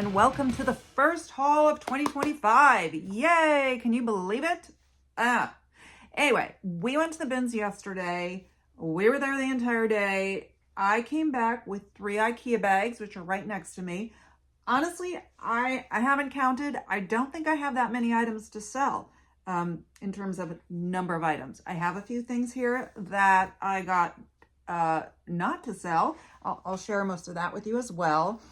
and welcome to the first haul of 2025. Yay! Can you believe it? Anyway, we went to the bins yesterday. We were there the entire day. I came back with 3 IKEA bags, which are right next to me. Honestly, I haven't counted. I don't think I have that many items to sell in terms of number of items. I have a few things here that I got not to sell. I'll share most of that with you as well.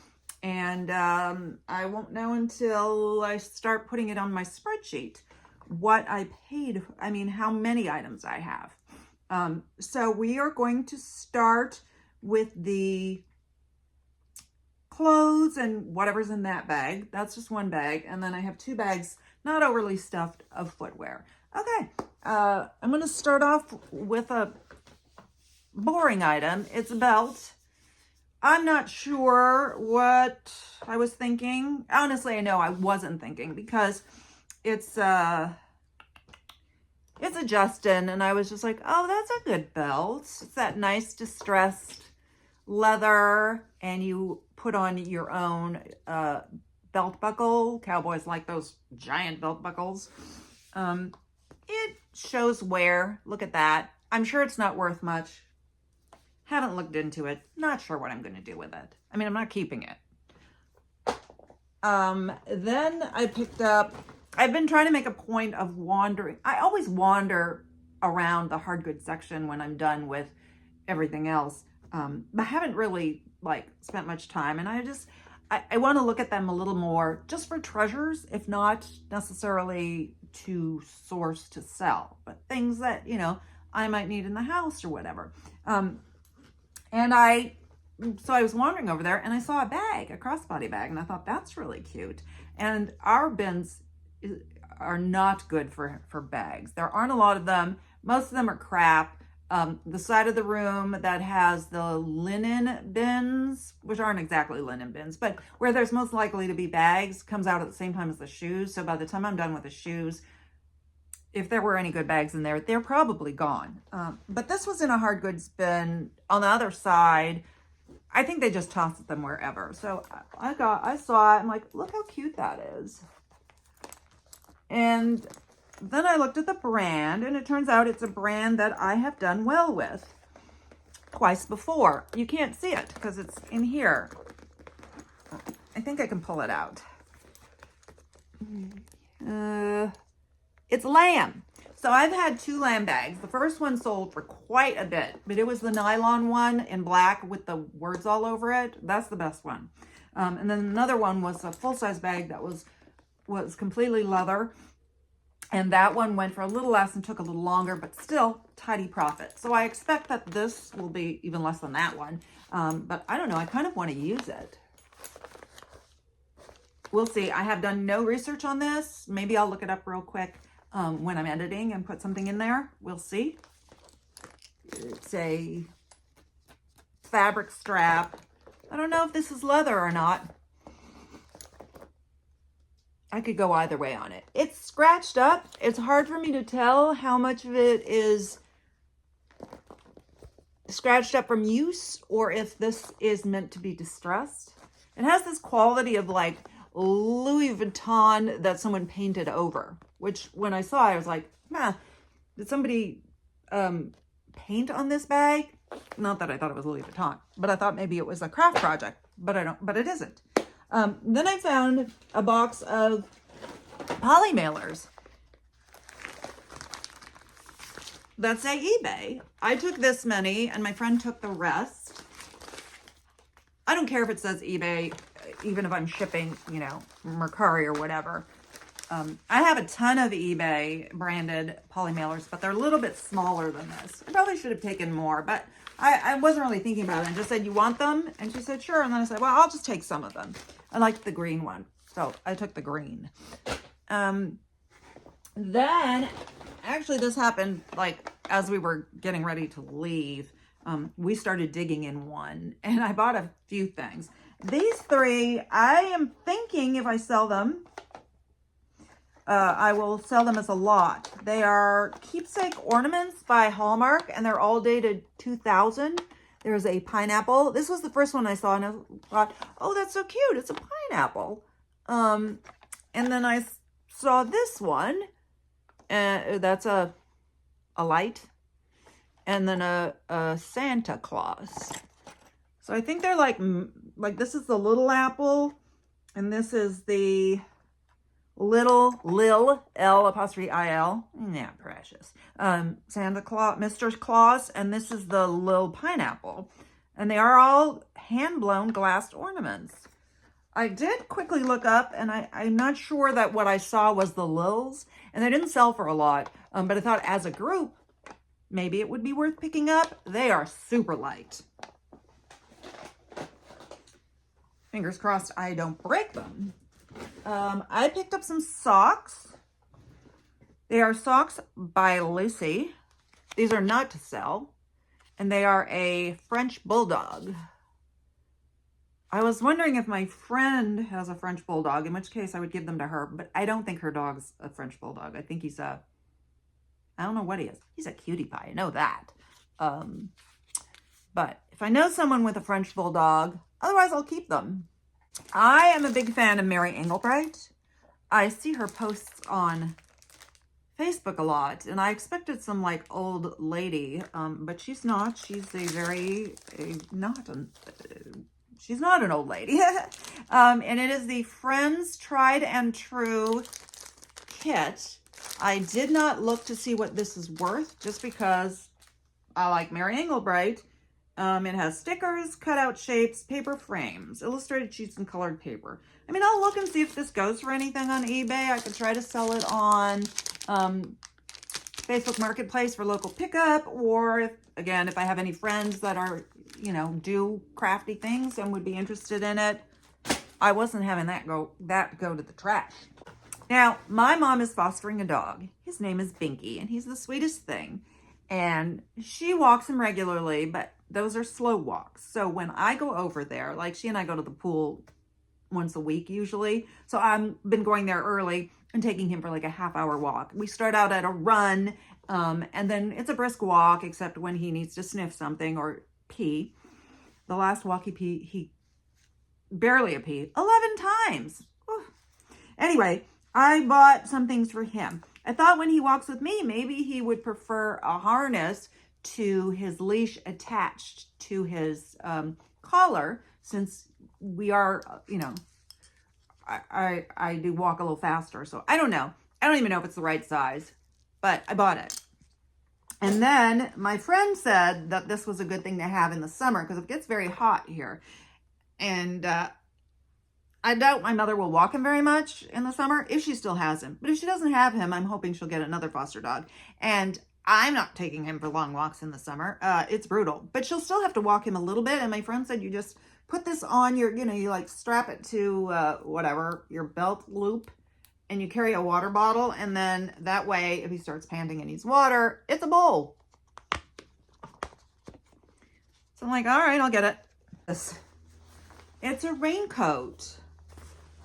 And I won't know until I start putting it on my spreadsheet what I paid, how many items I have. So we are going to start with the clothes and whatever's in that bag. That's just one bag. And then I have 2 bags, not overly stuffed, of footwear. Okay, I'm going to start off with a boring item. It's a belt. I'm not sure what I was thinking. Honestly, I know I wasn't thinking because it's a Justin, and I was just like, oh, that's a good belt. It's that nice distressed leather, and you put on your own belt buckle. Cowboys like those giant belt buckles. It shows wear. Look at that. I'm sure it's not worth much. Haven't looked into it. Not sure what I'm going to do with it. I'm not keeping it. Then I picked up, I've been trying to make a point of wandering. I always wander around the hard goods section when I'm done with everything else. But I haven't really spent much time, and I want to look at them a little more just for treasures, if not necessarily to source to sell, but things that, I might need in the house or whatever. So I was wandering over there and I saw a bag, a crossbody bag, and I thought that's really cute. And our bins are not good for bags. There aren't a lot of them. Most of them are crap. The side of the room that has the linen bins, which aren't exactly linen bins, but where there's most likely to be bags, comes out at the same time as the shoes. So by the time I'm done with the shoes, if there were any good bags in there, they're probably gone. But this was in a hard goods bin on the other side. I think they just tossed them wherever. So I saw it. I'm like, look how cute that is. And then I looked at the brand, and it turns out it's a brand that I have done well with twice before. You can't see it because it's in here. I think I can pull it out. It's lamb. So I've had 2 lamb bags. The first one sold for quite a bit, but it was the nylon one in black with the words all over it. That's the best one. And then another one was a full-size bag that was completely leather. And that one went for a little less and took a little longer, but still tidy profit. So I expect that this will be even less than that one. But I don't know. I kind of want to use it. We'll see. I have done no research on this. Maybe I'll look it up real quick when I'm editing and put something in there. We'll see. It's a fabric strap. I don't know if this is leather or not. I could go either way on it. It's scratched up. It's hard for me to tell how much of it is scratched up from use or if this is meant to be distressed. It has this quality of Louis Vuitton that someone painted over, which when I saw it, I was like, did somebody paint on this bag? Not that I thought it was Louis Vuitton, but I thought maybe it was a craft project, but it isn't. Then I found a box of poly mailers that say eBay. I took this many and my friend took the rest. I don't care if it says eBay, even if I'm shipping, Mercari or whatever. I have a ton of eBay branded poly mailers, but they're a little bit smaller than this. I probably should have taken more, but I wasn't really thinking about it. I just said, you want them? And she said, sure. And then I said, well, I'll just take some of them. I liked the green one, so I took the green. Then, actually, this happened as we were getting ready to leave. We started digging in one, and I bought a few things. These 3, I am thinking if I sell them, I will sell them as a lot. They are keepsake ornaments by Hallmark, and they're all dated 2000. There's a pineapple. This was the first one I saw, and I thought, oh, that's so cute. It's a pineapple. And then I saw this one, that's a light, and then a Santa Claus. So I think they're like this is the little apple, and this is the little Lil, L''il. Yeah, precious. Santa Claus, Mr. Claus, and this is the Lil pineapple. And they are all hand-blown glass ornaments. I did quickly look up, and I'm not sure that what I saw was the Lils, and they didn't sell for a lot. But I thought as a group, maybe it would be worth picking up. They are super light. Fingers crossed I don't break them. I picked up some socks. They are socks by Lucy. These are not to sell, and they are a French Bulldog. I was wondering if my friend has a French Bulldog, in which case I would give them to her, but I don't think her dog's a French Bulldog. I think he's I don't know what he is. He's a cutie pie, I know that. But if I know someone with a French Bulldog, otherwise I'll keep them. I am a big fan of Mary Engelbreit. I see her posts on Facebook a lot, and I expected some like old lady, but she's not. She's she's not an old lady. And it is the Friends Tried and True kit. I did not look to see what this is worth, just because I like Mary Engelbreit. It has stickers, cutout shapes, paper frames, illustrated sheets, and colored paper. I mean, I'll look and see if this goes for anything on eBay. I could try to sell it on Facebook Marketplace for local pickup, or if I have any friends that are, do crafty things and would be interested in it. I wasn't having that go to the trash. Now, my mom is fostering a dog. His name is Binky, and he's the sweetest thing. And she walks him regularly, but those are slow walks. So when I go over there, like she and I go to the pool once a week usually. So I've been going there early and taking him for like a half-hour walk. We start out at a run, and then it's a brisk walk, except when he needs to sniff something or pee. The last walk he barely peed 11 times. Whew. Anyway, I bought some things for him. I thought when he walks with me, maybe he would prefer a harness to his leash attached to his collar, since we are, I do walk a little faster. So I don't know. I don't even know if it's the right size, but I bought it. And then my friend said that this was a good thing to have in the summer because it gets very hot here. And I doubt my mother will walk him very much in the summer if she still has him. But if she doesn't have him, I'm hoping she'll get another foster dog. And I'm not taking him for long walks in the summer. It's brutal. But she'll still have to walk him a little bit. And my friend said you just put this on your, you like strap it to your belt loop. And you carry a water bottle. And then that way, if he starts panting and needs water, it's a bowl. So I'm like, all right, I'll get it. It's a raincoat.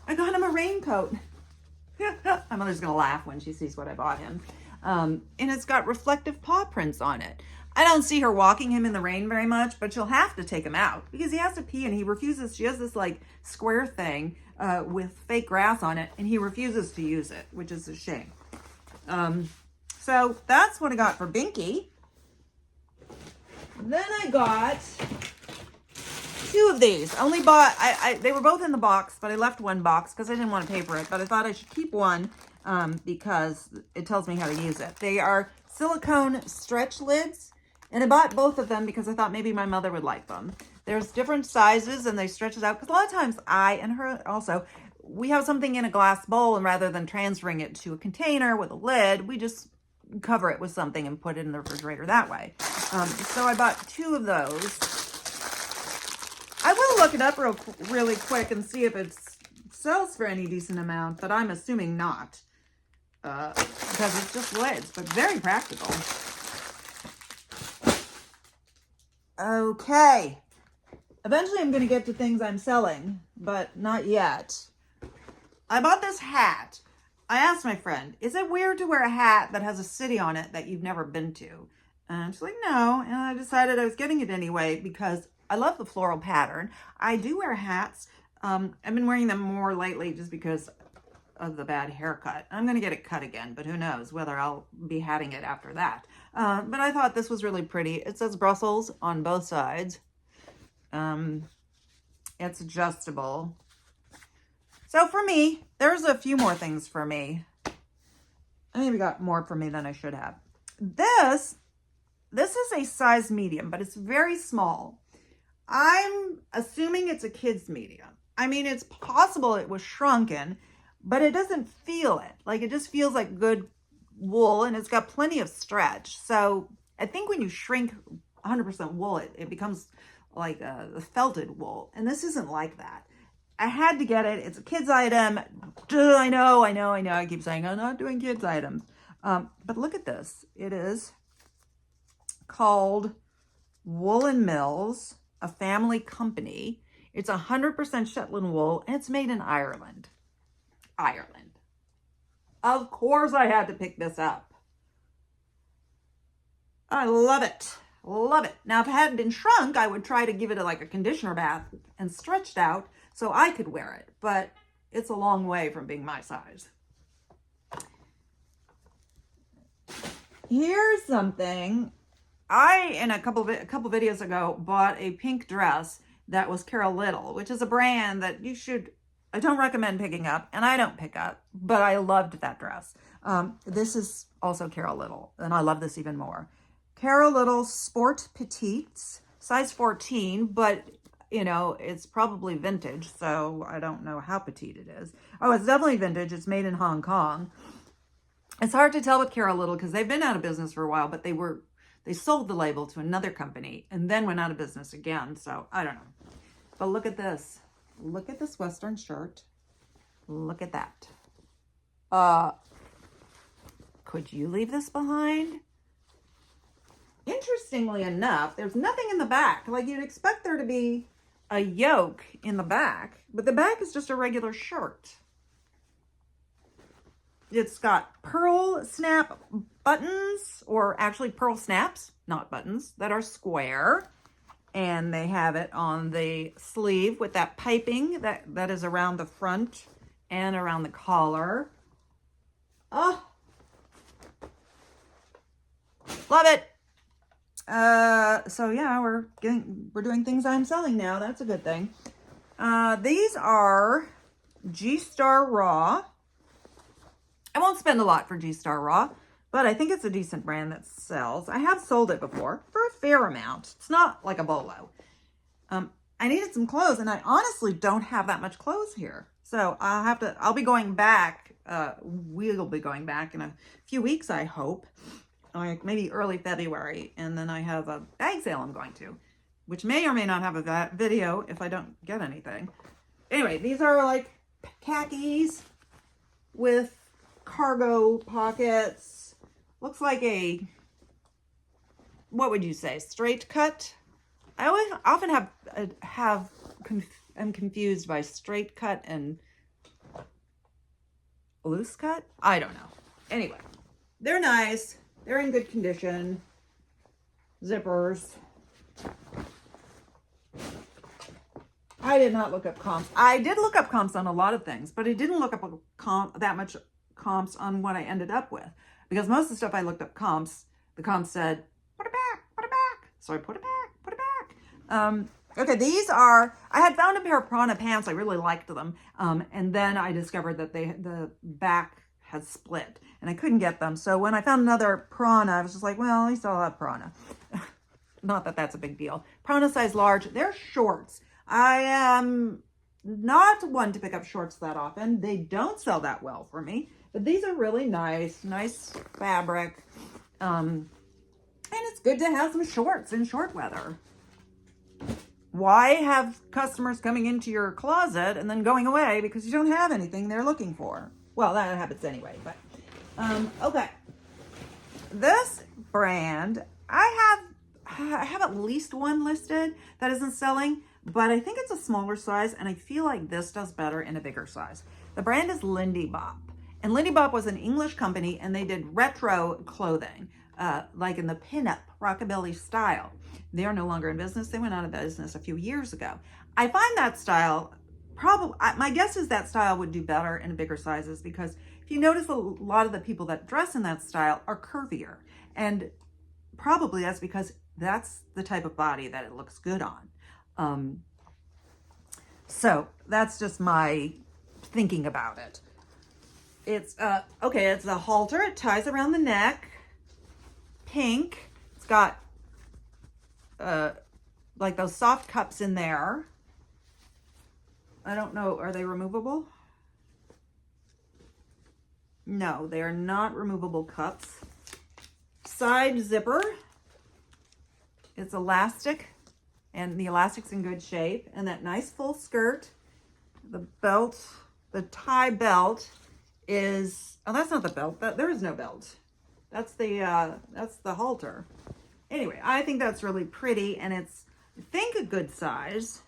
I got him a raincoat. My mother's going to laugh when she sees what I bought him. And it's got reflective paw prints on it. I don't see her walking him in the rain very much, but she'll have to take him out because he has to pee and he refuses. She has this like square thing with fake grass on it, and he refuses to use it, which is a shame. So that's what I got for Binky. Then I got two of these. I only bought, they were both in the box, but I left one box because I didn't want to paper it, but I thought I should keep one because it tells me how to use it. They are silicone stretch lids, and I bought both of them because I thought maybe my mother would like them. There's different sizes, and they stretch it out because a lot of times I and her also, we have something in a glass bowl, and rather than transferring it to a container with a lid, we just cover it with something and put it in the refrigerator that way. So I bought two of those. I will look it up really quick and see if it sells for any decent amount, but I'm assuming not because it's just lids, but very practical. Okay. Eventually I'm going to get to things I'm selling, but not yet. I bought this hat. I asked my friend, is it weird to wear a hat that has a city on it that you've never been to? And she's like, no. And I decided I was getting it anyway because I love the floral pattern. I do wear hats I've been wearing them more lately just because of the bad haircut. I'm going to get it cut again, but who knows whether I'll be having it after that. But I thought this was really pretty. It says Brussels on both sides. It's adjustable. So for me, there's a few more things for me. I maybe got more for me than I should have. This is a size medium, but it's very small. I'm assuming it's a kid's medium. I mean, it's possible it was shrunken, but it doesn't feel it. Like, it just feels like good wool, and it's got plenty of stretch. So I think when you shrink 100% wool, it becomes like a felted wool. And this isn't like that. I had to get it. It's a kid's item. I know. I keep saying I'm not doing kids items. But look at this. It is called Woolen Mills, a family company. It's 100% Shetland wool, and it's made in Ireland. Ireland. Of course I had to pick this up. I love it. Love it. Now, if it hadn't been shrunk, I would try to give it like a conditioner bath and stretched out so I could wear it. But it's a long way from being my size. Here's something. I, in a couple videos ago, bought a pink dress that was Carol Little, which is a brand that I don't recommend picking up, and I don't pick up, but I loved that dress. This is also Carol Little, and I love this even more. Carol Little Sport Petites, size 14, but, you know, it's probably vintage, so I don't know how petite it is. Oh, it's definitely vintage. It's made in Hong Kong. It's hard to tell with Carol Little because they've been out of business for a while, but they sold the label to another company and then went out of business again, so I don't know. But look at this. Look at this Western shirt. Look at that. Could you leave this behind? Interestingly enough, there's nothing in the back. Like, you'd expect there to be a yoke in the back, but the back is just a regular shirt. It's got pearl snap buttons, or actually pearl snaps, not buttons, that are square. And they have it on the sleeve with that piping that is around the front and around the collar. Oh, love it. So yeah, we're doing things I'm selling now. That's a good thing. These are G-Star Raw. I won't spend a lot for G-Star Raw, but I think it's a decent brand that sells. I have sold it before for a fair amount. It's not like a bolo. I needed some clothes, and I honestly don't have that much clothes here. So I'll be going back. We'll be going back in a few weeks, I hope. Like maybe early February, and then I have a bag sale I'm going to, which may or may not have a video if I don't get anything. Anyway, these are like khakis with cargo pockets. Looks like a, what would you say, straight cut? I always often I'm confused by straight cut and loose cut. I don't know. Anyway, they're nice. They're in good condition. Zippers. I did not look up comps. I did look up comps on a lot of things, but I didn't look up that much comps on what I ended up with. Because most of the stuff I looked up comps, the comps said, put it back, put it back. So I put it back, put it back. Okay, these are, I had found a pair of Prana pants. I really liked them. And then I discovered that the back had split and I couldn't get them. So when I found another Prana, I was just like, well, at least I'll have Prana. Not that that's a big deal. Prana size large, they're shorts. I am not one to pick up shorts that often. They don't sell that well for me, but these are really nice fabric. And it's good to have some shorts in short weather. Why have customers coming into your closet and then going away because you don't have anything they're looking for? Well, that happens anyway, but, okay. This brand, I have at least one listed that isn't selling, but I think it's a smaller size, and I feel like this does better in a bigger size. The brand is Lindy Bop, and Lindy Bop was an English company, and they did retro clothing, like in the pinup rockabilly style. They are no longer in business. They went out of business a few years ago. I find that style probably, my guess is that style would do better in bigger sizes, because if you notice, a lot of the people that dress in that style are curvier, and probably that's because that's the type of body that it looks good on. So that's just my thinking about it. It's okay, it's a halter. It ties around the neck. Pink. It's got like those soft cups in there. I don't know, are they removable? No, they are not removable cups. Side zipper. It's elastic, and the elastic's in good shape, and that nice full skirt. The belt, the tie belt is, oh, that's not the belt. There is no belt. That's the halter. Anyway, I think that's really pretty, and it's, I think, a good size.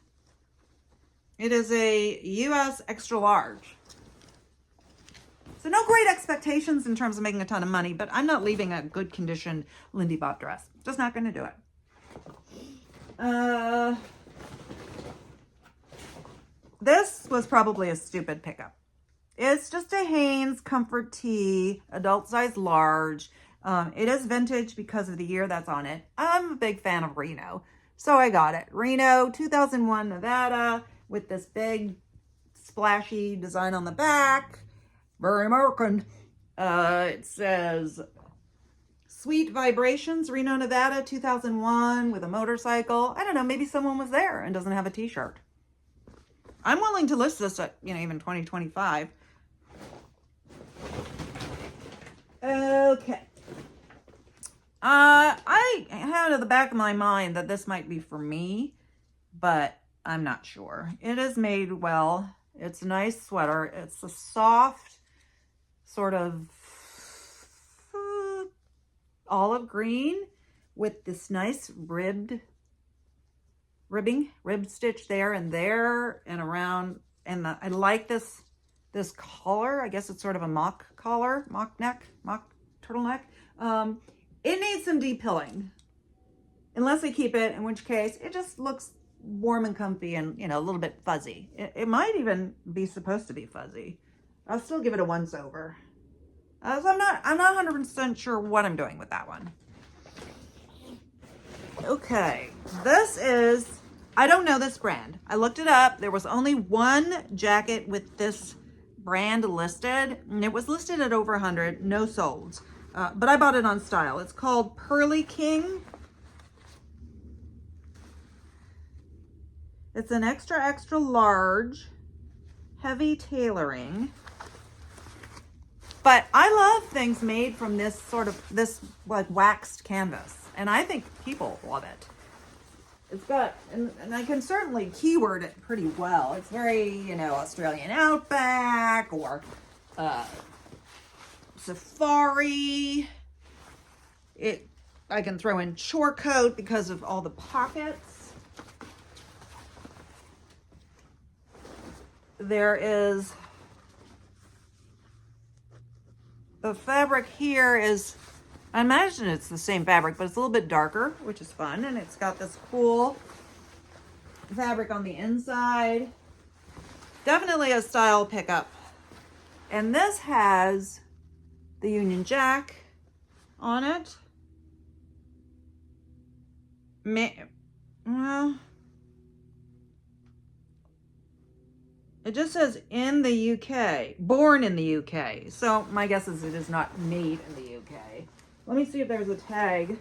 It is a US extra large. So no great expectations in terms of making a ton of money, but I'm not leaving a good condition Lindy Bop dress. Just not going to do it. This was probably a stupid pickup. It's just a Hanes comfort tee, adult size large. It is vintage because of the year that's on it. I'm a big fan of Reno, so I got it. Reno 2001 Nevada with this big splashy design on the back. Very American. It says Sweet Vibrations, Reno, Nevada 2001 with a motorcycle. I don't know, maybe someone was there and doesn't have a t-shirt. I'm willing to list this at, even 2025. Okay. I had at the back of my mind that this might be for me, but I'm not sure. It is made well. It's a nice sweater. It's a soft sort of olive green with this nice rib stitch there and around. And I like this collar. I guess it's sort of a mock collar, mock turtleneck. It needs some de-pilling, unless I keep it, in which case it just looks warm and comfy and, a little bit fuzzy. It might even be supposed to be fuzzy. I'll still give it a once over. So I'm not 100% sure what I'm doing with that one. Okay, this is, I don't know this brand. I looked it up. There was only one jacket with this brand listed, and it was listed at over 100, no solds. But I bought it on Style. It's called Pearly King. It's an extra large, heavy tailoring. But I love things made from this like waxed canvas. And I think people love it. It's got, and I can certainly keyword it pretty well. It's very, Australian outback or safari. I can throw in chore coat because of all the pockets. There is, the fabric here is, I imagine it's the same fabric, but it's a little bit darker, which is fun. And it's got this cool fabric on the inside. Definitely a style pickup. And this has the Union Jack on it. Well, it just says in the UK, born in the UK. So my guess is it is not made in the UK. Let me see if there's a tag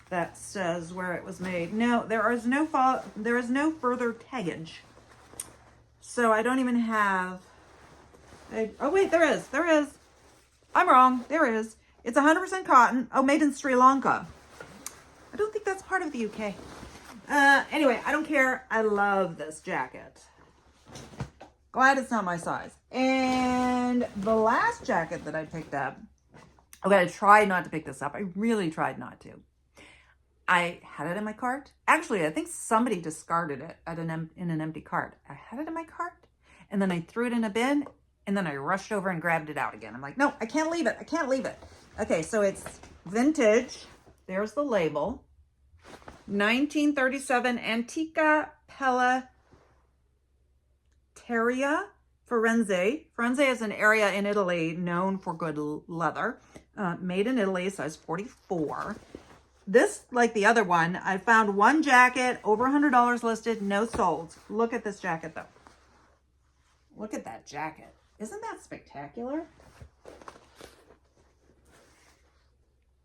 that says where it was made. No, there is no further taggage. So I don't even have, oh wait, there is. I'm wrong, there is. It's 100% cotton. Oh, made in Sri Lanka. I don't think that's part of the UK. Anyway, I don't care. I love this jacket. Glad it's not my size. And the last jacket that I picked up, okay, I tried not to pick this up. I really tried not to. I had it in my cart. Actually, I think somebody discarded it in an empty cart. I had it in my cart, and then I threw it in a bin, and then I rushed over and grabbed it out again. I'm like, no, I can't leave it. I can't leave it. Okay, so it's vintage. There's the label. 1937 Antica Pella Area Firenze. Firenze is an area in Italy known for good leather. Made in Italy, size 44. This, like the other one, I found one jacket, over $100 listed, no sold. Look at this jacket, though. Look at that jacket. Isn't that spectacular?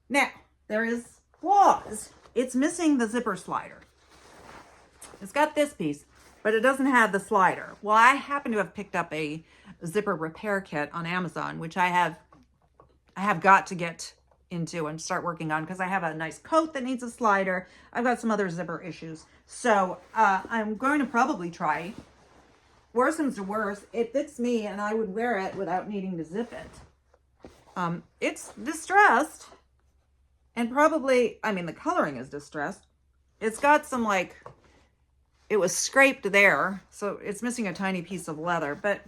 Now, there is flaws. It's missing the zipper slider. It's got this piece, but it doesn't have the slider. Well, I happen to have picked up a zipper repair kit on Amazon, which I have got to get into and start working on because I have a nice coat that needs a slider. I've got some other zipper issues. So I'm going to probably try. Worst comes to worst, it fits me and I would wear it without needing to zip it. It's distressed and probably, I mean, the coloring is distressed. It's got some like, it was scraped there, so it's missing a tiny piece of leather, but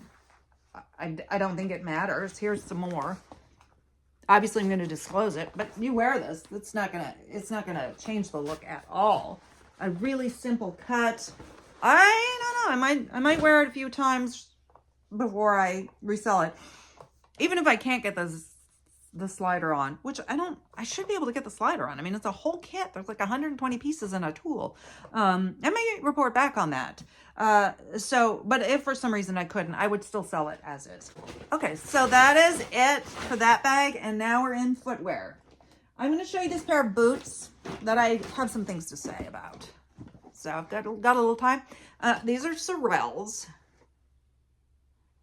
I don't think it matters. Here's some more. Obviously, I'm going to disclose it, but you wear this. It's not gonna change the look at all. A really simple cut. I don't know. I might wear it a few times before I resell it. Even if I can't get the slider on, which I should be able to get the slider on. I mean, it's a whole kit. There's like 120 pieces in a tool. I may report back on that. But if for some reason I couldn't, I would still sell it as is. Okay, so that is it for that bag. And now we're in footwear. I'm going to show you this pair of boots that I have some things to say about. So I've got a little time. These are Sorels.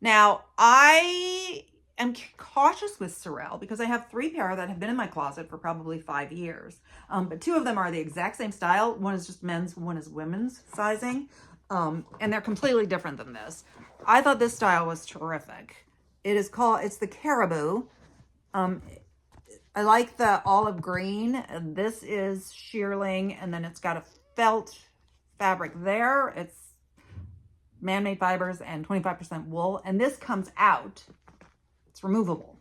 Now, I am cautious with Sorel because I have 3 pair that have been in my closet for probably 5 years. But 2 of them are the exact same style. One is just men's, one is women's sizing. And they're completely different than this. I thought this style was terrific. It's the Caribou. I like the olive green. This is shearling, and then it's got a felt fabric there. It's man-made fibers and 25% wool. And this comes out. It's removable.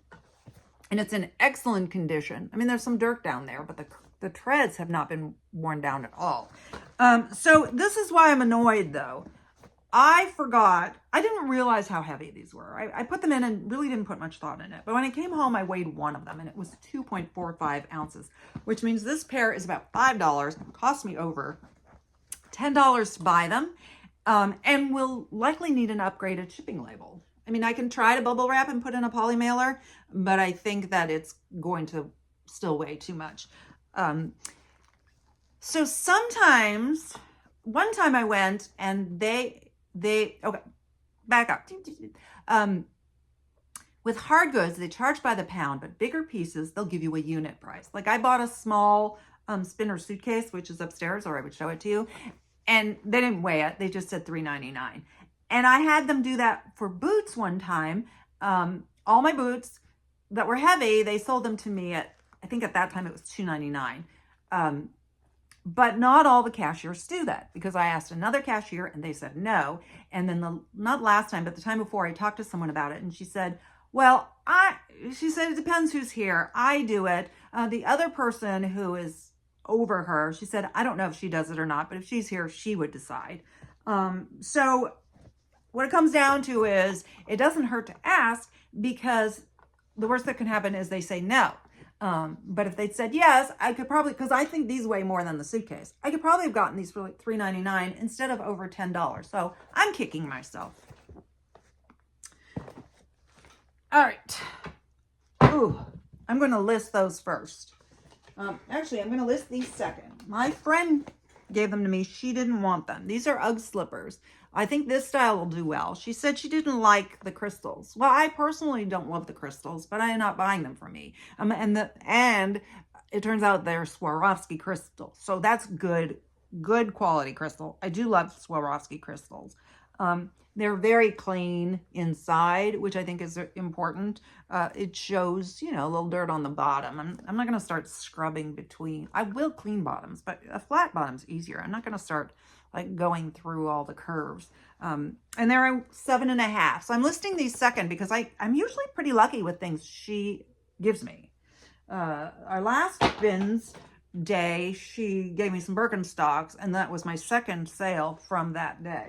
And it's in excellent condition. I mean, there's some dirt down there, but the treads have not been worn down at all. So this is why I'm annoyed, though. I didn't realize how heavy these were. I put them in and really didn't put much thought in it. But when I came home, I weighed one of them, and it was 2.45 ounces, which means this pair is about $5. It cost me over $10 to buy them, and will likely need an upgraded shipping label. I mean, I can try to bubble wrap and put in a poly mailer, but I think that it's going to still weigh too much. So sometimes, one time I went and okay, back up. With hard goods, they charge by the pound, but bigger pieces, they'll give you a unit price. Like I bought a small spinner suitcase, which is upstairs, or I would show it to you. And they didn't weigh it. They just said $3.99. And I had them do that for boots one time. All my boots that were heavy, they sold them to me at, I think at that time it was $2.99. But not all the cashiers do that, because I asked another cashier and they said no. And then not last time, but the time before, I talked to someone about it and she said, well, she said, it depends who's here. I do it. The other person who is over her, she said, I don't know if she does it or not, but if she's here, she would decide. So what it comes down to is it doesn't hurt to ask, because the worst that can happen is they say no. But if they'd said yes, I could probably, because I think these weigh more than the suitcase, I could probably have gotten these for like $3.99 instead of over $10. So I'm kicking myself. All right. Ooh, I'm going to list those first. Actually, I'm going to list these second. My friend gave them to me. She didn't want them. These are UGG slippers. I think this style will do well. She said she didn't like the crystals. Well, I personally don't love the crystals, but I am not buying them for me. And it turns out they're Swarovski crystals. So that's good quality crystal. I do love Swarovski crystals. They're very clean inside, which I think is important. It shows, a little dirt on the bottom. I'm not going to start scrubbing between. I will clean bottoms, but a flat bottom's easier. I'm not going to start like going through all the curves. And they're 7.5. So I'm listing these second because I'm usually pretty lucky with things she gives me. Our last bins day, she gave me some Birkenstocks, and that was my second sale from that day.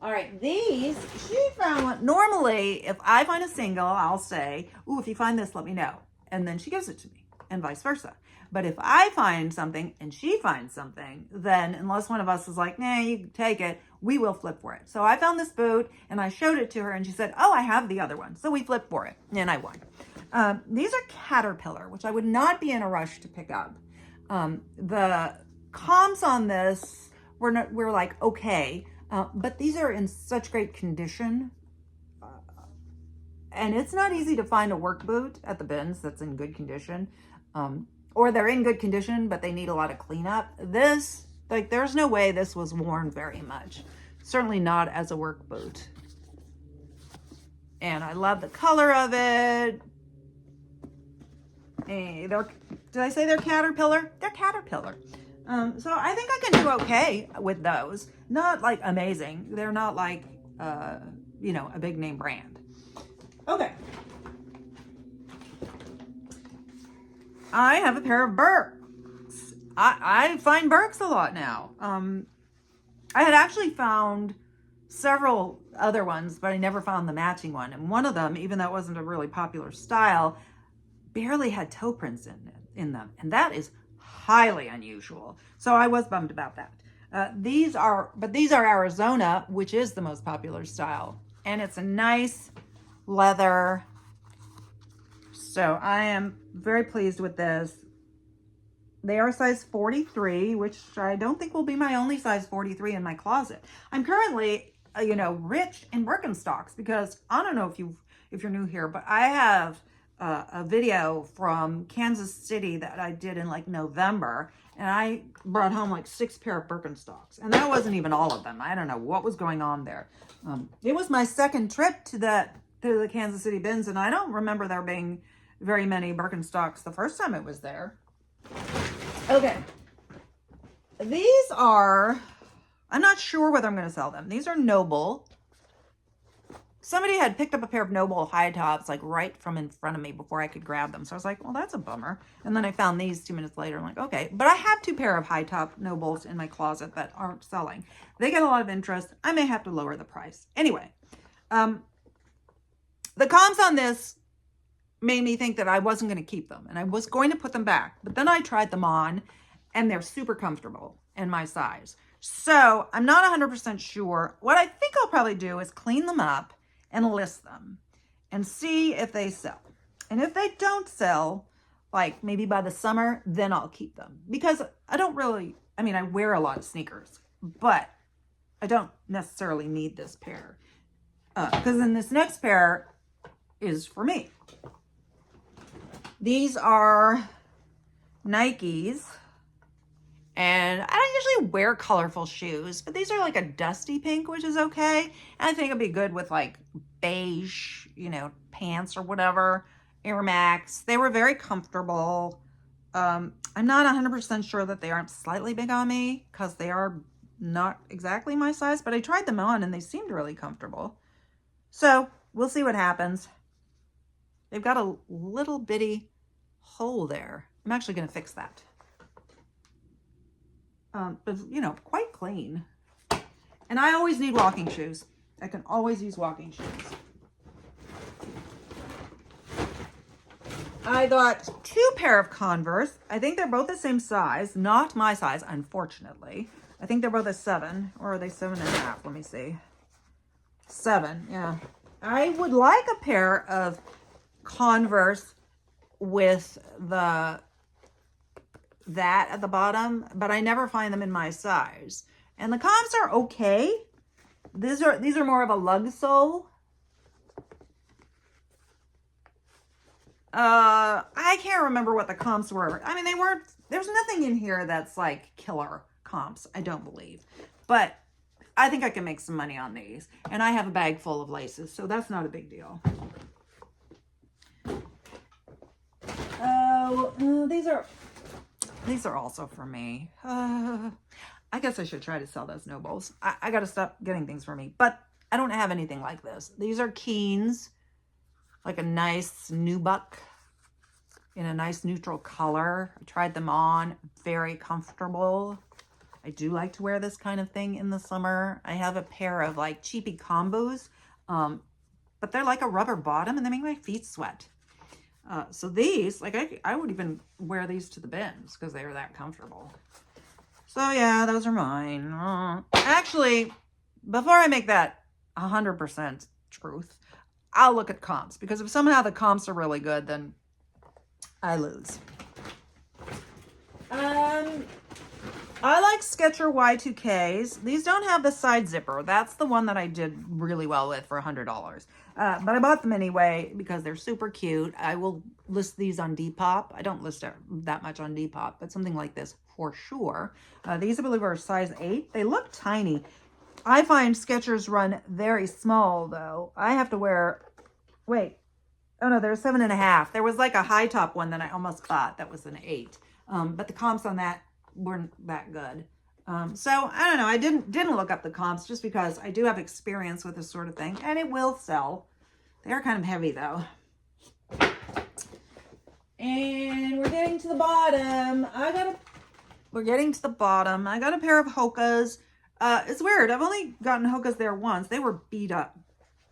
All right, these, she found one. Normally, if I find a single, I'll say, ooh, if you find this, let me know. And then she gives it to me, and vice versa. But if I find something and she finds something, then unless one of us is like, nah, you can take it, we will flip for it. So I found this boot and I showed it to her and she said, oh, I have the other one. So we flipped for it and I won. These are Caterpillar, which I would not be in a rush to pick up. The comps on this were like, okay, but these are in such great condition. And it's not easy to find a work boot at the bins that's in good condition. Or they're in good condition, but they need a lot of cleanup. This, like, there's no way this was worn very much. Certainly not as a work boot. And I love the color of it. Hey, did I say they're Caterpillar? They're Caterpillar. So I think I can do okay with those. Not like amazing. They're not like, you know, a big name brand. Okay. I have a pair of Birks. I find Birks a lot now. I had actually found several other ones, but I never found the matching one. And one of them, even though it wasn't a really popular style, barely had toe prints in them. And that is highly unusual. So I was bummed about that. These are Arizona, which is the most popular style. And it's a nice leather. So I am very pleased with this. They are size 43, which I don't think will be my only size 43 in my closet. I'm currently, you know, rich in Birkenstocks because I don't know if you're new here, but I have a video from Kansas City that I did in like November, and I brought home like 6 pair of Birkenstocks, and that wasn't even all of them. I don't know what was going on there. It was my second trip to the Kansas City bins, and I don't remember there being very many Birkenstocks the first time it was there. Okay. These are, I'm not sure whether I'm going to sell them. These are Noble. Somebody had picked up a pair of Noble high tops like right from in front of me before I could grab them. So I was like, well, that's a bummer. And then I found these 2 minutes later. I'm like, okay. But I have 2 pair of high top Nobles in my closet that aren't selling. They get a lot of interest. I may have to lower the price. Anyway, the comps on this made me think that I wasn't going to keep them and I was going to put them back. But then I tried them on and they're super comfortable in my size. So I'm not 100% sure. What I think I'll probably do is clean them up and list them and see if they sell. And if they don't sell, like maybe by the summer, then I'll keep them. Because I don't really, I mean, I wear a lot of sneakers, but I don't necessarily need this pair. Because then this next pair is for me. These are Nikes. And I don't usually wear colorful shoes, but these are like a dusty pink, which is okay. And I think it'd be good with like beige, you know, pants or whatever. Air Max. They were very comfortable. I'm not 100% sure that they aren't slightly big on me because they are not exactly my size, but I tried them on and they seemed really comfortable. So we'll see what happens. They've got a little bitty hole there. I'm actually going to fix that. But, you know, quite clean. And I always need walking shoes. I can always use walking shoes. I got 2 pair of Converse. I think they're both the same size. Not my size, unfortunately. I think they're both a 7. Or are they 7.5? Let me see. 7, yeah. I would like a pair of Converse with that at the bottom, but I never find them in my size. And the comps are okay. These are more of a lug sole. I can't remember what the comps were. I mean, there's nothing in here that's like killer comps, I don't believe. But I think I can make some money on these. And I have a bag full of laces, so that's not a big deal. Oh, these are also for me. I guess I should try to sell those Nobles. I got to stop getting things for me. But I don't have anything like this. These are Keens. Like a nice nubuck in a nice neutral color. I tried them on. Very comfortable. I do like to wear this kind of thing in the summer. I have a pair of like cheapy combos, but they're like a rubber bottom and they make my feet sweat. So these, like I would even wear these to the bins because they were that comfortable. So yeah, those are mine. Actually, before I make that 100% truth, I'll look at comps, because if somehow the comps are really good, then I lose. I like Skechers Y2Ks. These don't have the side zipper. That's the one that I did really well with for $100. But I bought them anyway because they're super cute. I will list these on Depop. I don't list that much on Depop, but something like this for sure. These I believe are size 8. They look tiny. I find Skechers run very small though. I have to wear, wait, oh no, they're 7.5. There was like a high top one that I almost bought that was an 8. But the comps on that weren't that good. So I don't know. I didn't look up the comps just because I do have experience with this sort of thing, and it will sell. They are kind of heavy though. And we're getting to the bottom. We're getting to the bottom. I got a pair of Hokas. It's weird. I've only gotten Hokas there once. They were beat up,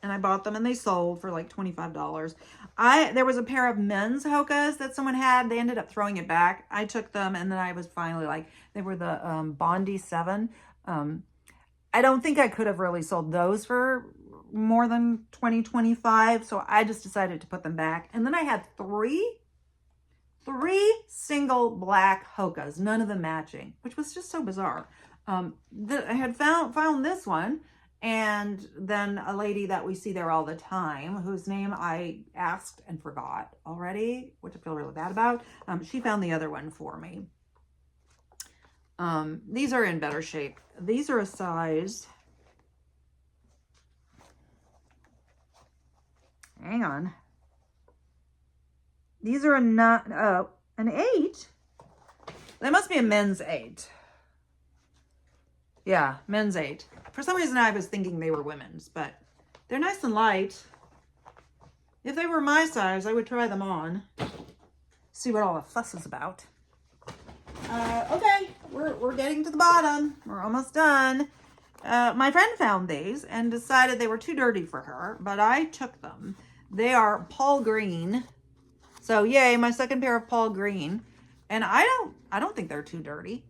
and I bought them and they sold for like $25. There was a pair of men's Hokas that someone had. They ended up throwing it back. I took them, and then I was finally like, they were the Bondi 7. I don't think I could have really sold those for more than $20, $25. So I just decided to put them back. And then I had three single black Hokas, none of them matching, which was just so bizarre. I had found this one. And then a lady that we see there all the time, whose name I asked and forgot already, which I feel really bad about. She found the other one for me. These are in better shape. These are a size, hang on. These are an 8. They must be a men's 8. Yeah, men's 8. For some reason, I was thinking they were women's, but they're nice and light. If they were my size, I would try them on. See what all the fuss is about. Okay, we're getting to the bottom. We're almost done. My friend found these and decided they were too dirty for her, but I took them. They are Paul Green. So yay, my second pair of Paul Green. And I don't think they're too dirty.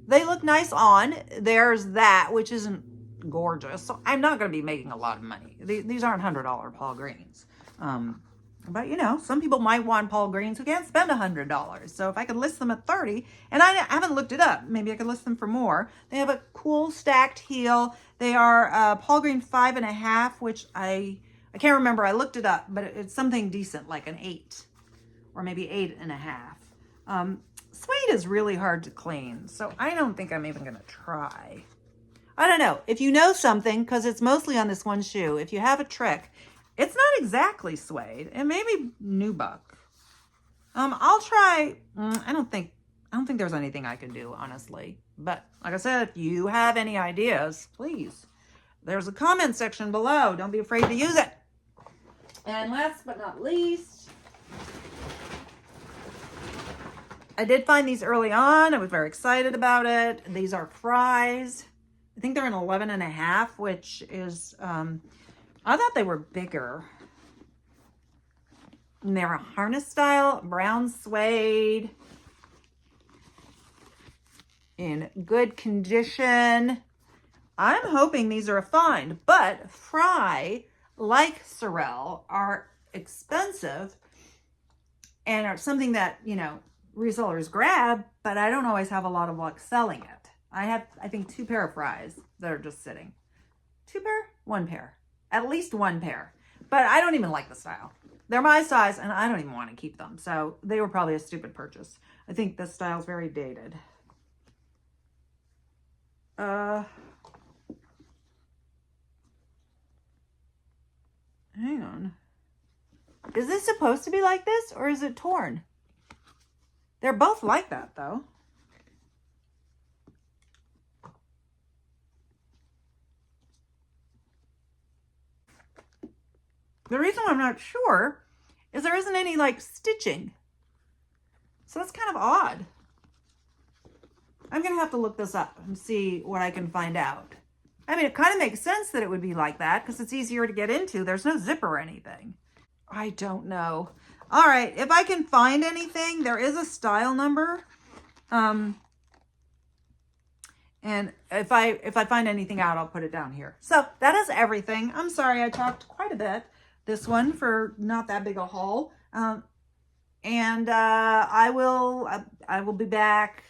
They look nice on. There's that, which isn't gorgeous. So I'm not going to be making a lot of money. These aren't $100 Paul Greens. But you know, some people might want Paul Greens who can't spend $100. So if I could list them at 30, and I haven't looked it up, maybe I could list them for more. They have a cool stacked heel. They are Paul Green 5.5, which I can't remember. I looked it up, but it's something decent, like an 8 or maybe 8.5. Suede is really hard to clean, so I don't think I'm even going to try. I don't know. If you know something, because it's mostly on this one shoe, if you have a trick, it's not exactly suede. It may be nubuck. I'll try. I don't think there's anything I can do, honestly. But like I said, if you have any ideas, please. There's a comment section below. Don't be afraid to use it. And last but not least, I did find these early on. I was very excited about it. These are Fry's. I think they're an 11.5, which is, I thought they were bigger. And they're a harness style, brown suede, in good condition. I'm hoping these are a find, but Fry, like Sorel, are expensive and are something that, you know, resellers grab, but I don't always have a lot of luck selling it. I have, I think, 2 pair of Fry's that are just sitting. 2 pair? 1 pair. At least 1 pair. But I don't even like the style. They're my size, and I don't even want to keep them. So they were probably a stupid purchase. I think this style's very dated. Hang on. Is this supposed to be like this, or is it torn? They're both like that, though. The reason why I'm not sure is there isn't any, like, stitching. So that's kind of odd. I'm going to have to look this up and see what I can find out. I mean, it kind of makes sense that it would be like that because it's easier to get into. There's no zipper or anything. I don't know. All right, if I can find anything, there is a style number. And if I find anything out, I'll put it down here. So that is everything. I'm sorry I talked quite a bit this one for not that big a haul. And I will be back.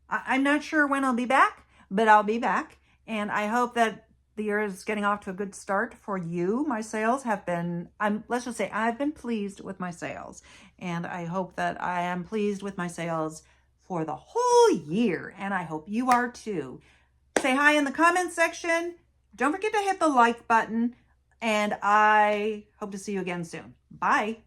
I'm not sure when I'll be back, but I'll be back. And I hope that the year is getting off to a good start for you. My sales have been, let's just say I've been pleased with my sales. And I hope that I am pleased with my sales for the whole year. And I hope you are too. Say hi in the comments section. Don't forget to hit the like button. And I hope to see you again soon. Bye.